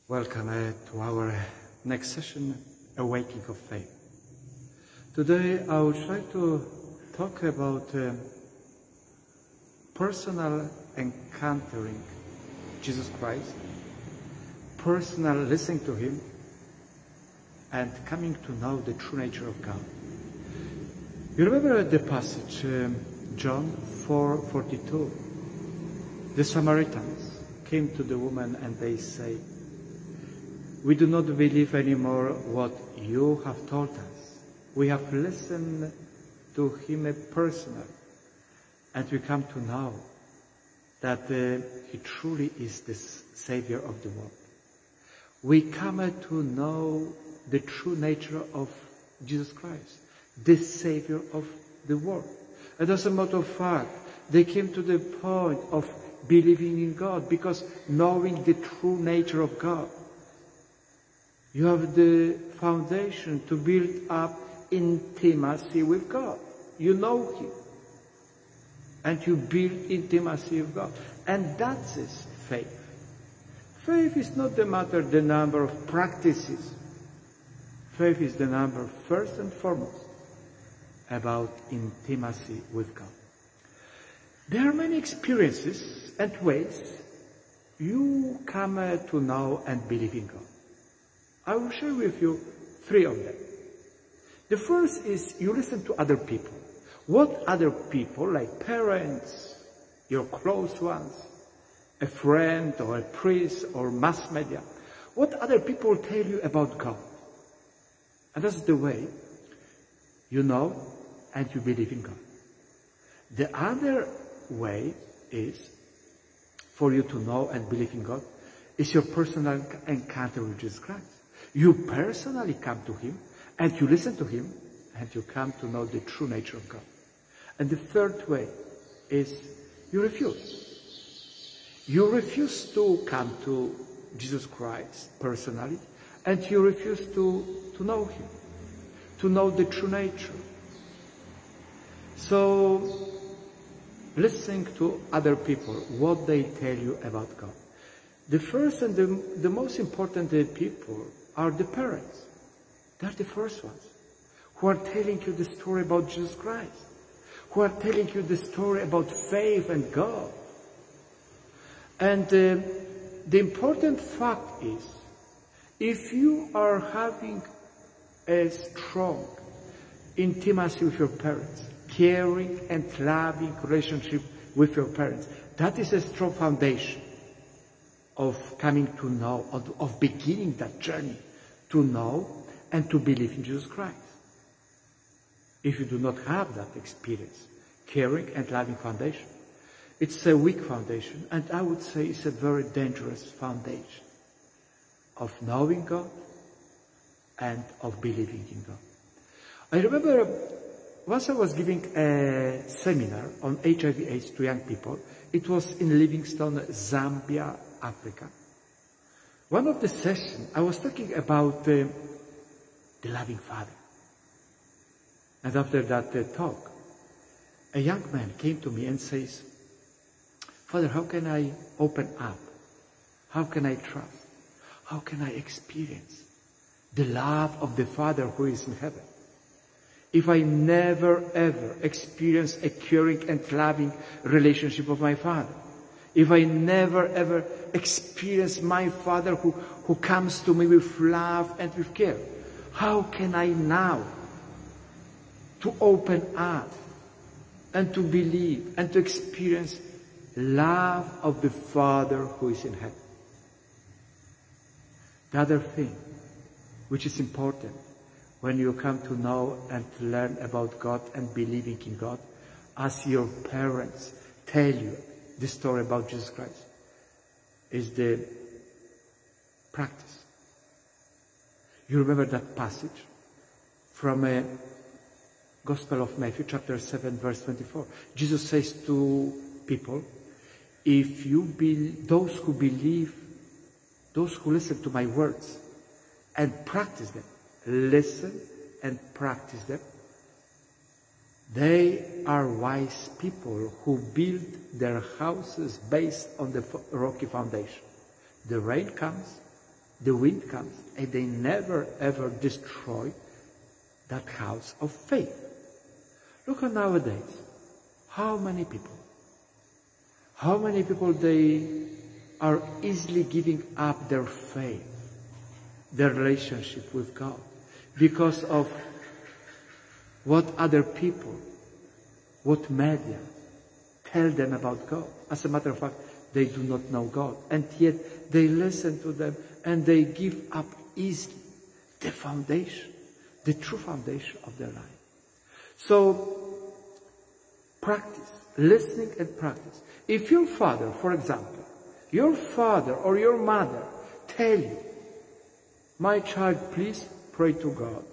Welcome to our next session, Awakening of Faith. Today I would like to talk about personal encountering Jesus Christ, personal listening to Him, and coming to know the true nature of God. You remember the passage, John 4:42. The Samaritans came to the woman and they say, "We do not believe anymore what you have told us. We have listened to Him personally, and we come to know that He truly is the Savior of the world. We come to know the true nature of Jesus Christ, the Savior of the world." And as a matter of fact, they came to the point of believing in God, because knowing the true nature of God, you have the foundation to build up intimacy with God. You know Him, and you build intimacy with God. And that is faith. Faith is not the matter, the number of practices. Faith is the number, first and foremost, about intimacy with God. There are many experiences and ways you come to know and believe in God. I will share with you 3 of them. The first is you listen to other people. What other people, like parents, your close ones, a friend or a priest or mass media, what other people tell you about God. And that's the way you know and you believe in God. The other way is for you to know and believe in God is your personal encounter with Jesus Christ. You personally come to Him and you listen to Him and you come to know the true nature of God. And the third way is you refuse. You refuse to come to Jesus Christ personally, and you refuse to know Him, to know the true nature. So, listening to other people, what they tell you about God. The first and the most important people are the parents. They're the first ones who are telling you the story about Jesus Christ, who are telling you the story about faith and God. And the important fact is, if you are having a strong intimacy with your parents, caring and loving relationship with your parents, that is a strong foundation of coming to know, of beginning that journey to know and to believe in Jesus Christ. If you do not have that experience, caring and loving foundation, it's a weak foundation, and I would say it's a very dangerous foundation of knowing God and of believing in God. I remember once I was giving a seminar on HIV/AIDS to young people. It was in Livingstone, Zambia, Africa. One of the sessions, I was talking about the loving Father. And after that talk, a young man came to me and says, "Father, how can I open up? How can I trust? How can I experience the love of the Father who is in heaven, if I never ever experience a caring and loving relationship with my Father? If I never ever experience my Father who comes to me with love and with care, how can I now to open up and to believe and to experience love of the Father who is in heaven?" The other thing which is important when you come to know and to learn about God and believing in God, as your parents tell you the story about Jesus Christ, is the practice. You remember that passage from Gospel of Matthew, chapter 7, verse 24. Jesus says to people, "If you those who believe, those who listen to my words and practice them," listen and practice them, "they are wise people who build their houses based on the rocky foundation. The rain comes the wind comes, and they never ever destroy that house of faith. Look at nowadays. How many people they are easily giving up their faith, their relationship with God, because of what other people, what media tell them about God. As a matter of fact, they do not know God, and yet they listen to them and they give up easily the foundation, the true foundation of their life. So, practice, listening and practice. If your father, for example, your father or your mother tell you, my child, please pray to God.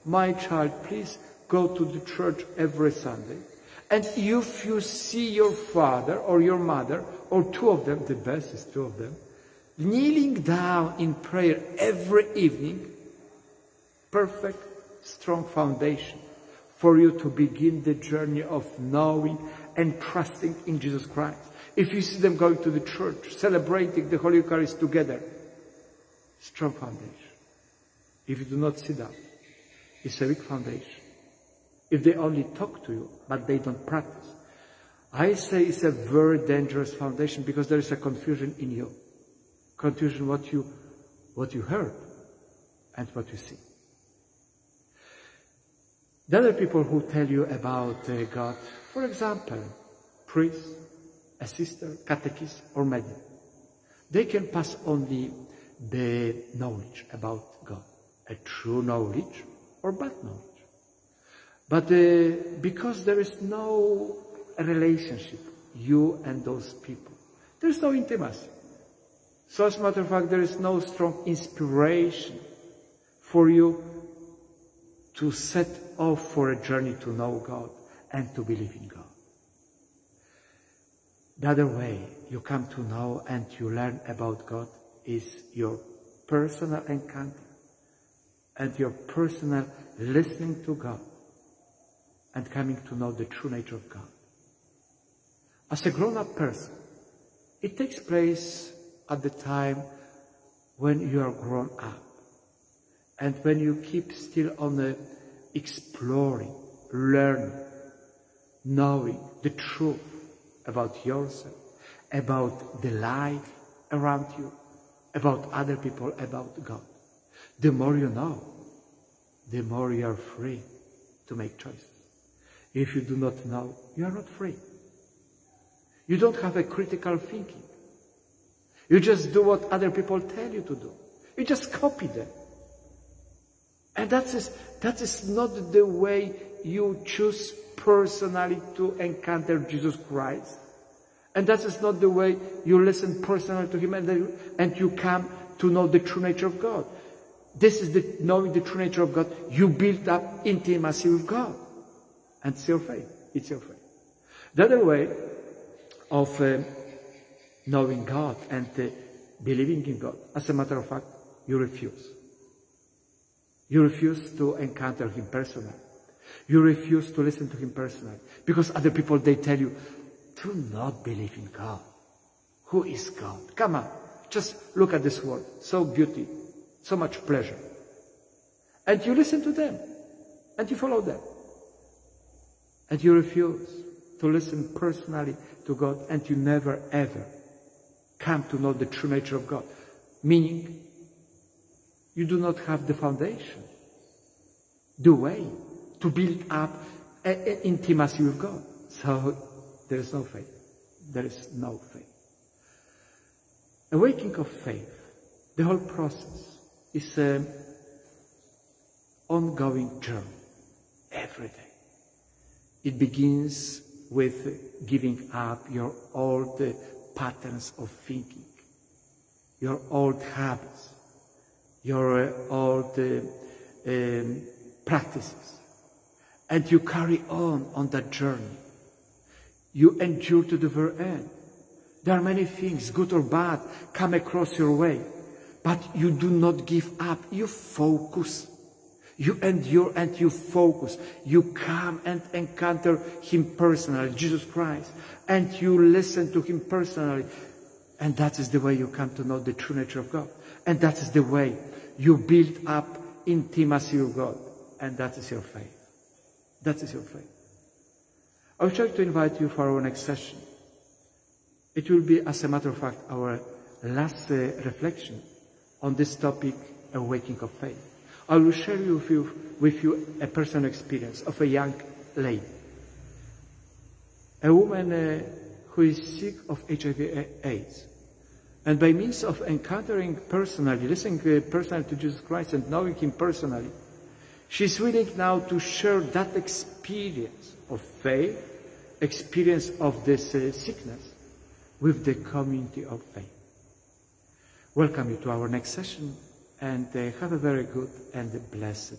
My child, please go to the church every Sunday. And if you see your father or your mother, or two of them, the best is two of them, kneeling down in prayer every evening, perfect, strong foundation for you to begin the journey of knowing and trusting in Jesus Christ. If you see them going to the church, celebrating the Holy Eucharist together, strong foundation. If you do not see that, it's a weak foundation. If they only talk to you, but they don't practice, I say it's a very dangerous foundation, because there is a confusion in you. Confusion what you heard and what you see. The other people who tell you about God, for example, priest, a sister, catechist, or medium, they can pass only the knowledge about God, a true knowledge or bad knowledge. But because there is no relationship, you and those people, there is no intimacy. So as a matter of fact, there is no strong inspiration for you to set off for a journey to know God and to believe in God. The other way you come to know and you learn about God is your personal encounter and your personal listening to God and coming to know the true nature of God. As a grown-up person, it takes place at the time when you are grown up and when you keep still on exploring, learning, knowing the truth about yourself, about the life around you, about other people, about God. The more you know, the more you are free to make choices. If you do not know, you are not free. You don't have a critical thinking. You just do what other people tell you to do. You just copy them. And that is not the way you choose personally to encounter Jesus Christ. And that is not the way you listen personally to Him and you come to know the true nature of God. This is knowing the true nature of God. You build up intimacy with God. And it's your faith. It's your faith. The other way of knowing God and believing in God, as a matter of fact, you refuse. You refuse to encounter Him personally. You refuse to listen to Him personally. Because other people, they tell you, do not believe in God. Who is God? Come on, just look at this world. So beauty, so much pleasure. And you listen to them. And you follow them. And you refuse to listen personally to God. And you never ever come to know the true nature of God. Meaning, you do not have the foundation, the way to build up intimacy with God. So there is no faith. There is no faith. Awakening of faith, the whole process is an ongoing journey every day. It begins with giving up your old patterns of thinking, your old habits, your old practices, and you carry on that journey. You endure to the very end. There are many things, good or bad, come across your way, but you do not give up. You focus. You endure and you focus. You come and encounter Him personally, Jesus Christ, and you listen to Him personally. And that is the way you come to know the true nature of God. And that is the way you build up intimacy with God. And that is your faith. That is your faith. I would like to invite you for our next session. It will be, as a matter of fact, our last reflection on this topic, awakening of faith. I will share with you a personal experience of a young lady, a woman who is sick of HIV/AIDS. And by means of encountering personally, listening personally to Jesus Christ and knowing Him personally, she's willing now to share that experience of faith, experience of this sickness, with the community of faith. Welcome you to our next session, and have a very good and blessed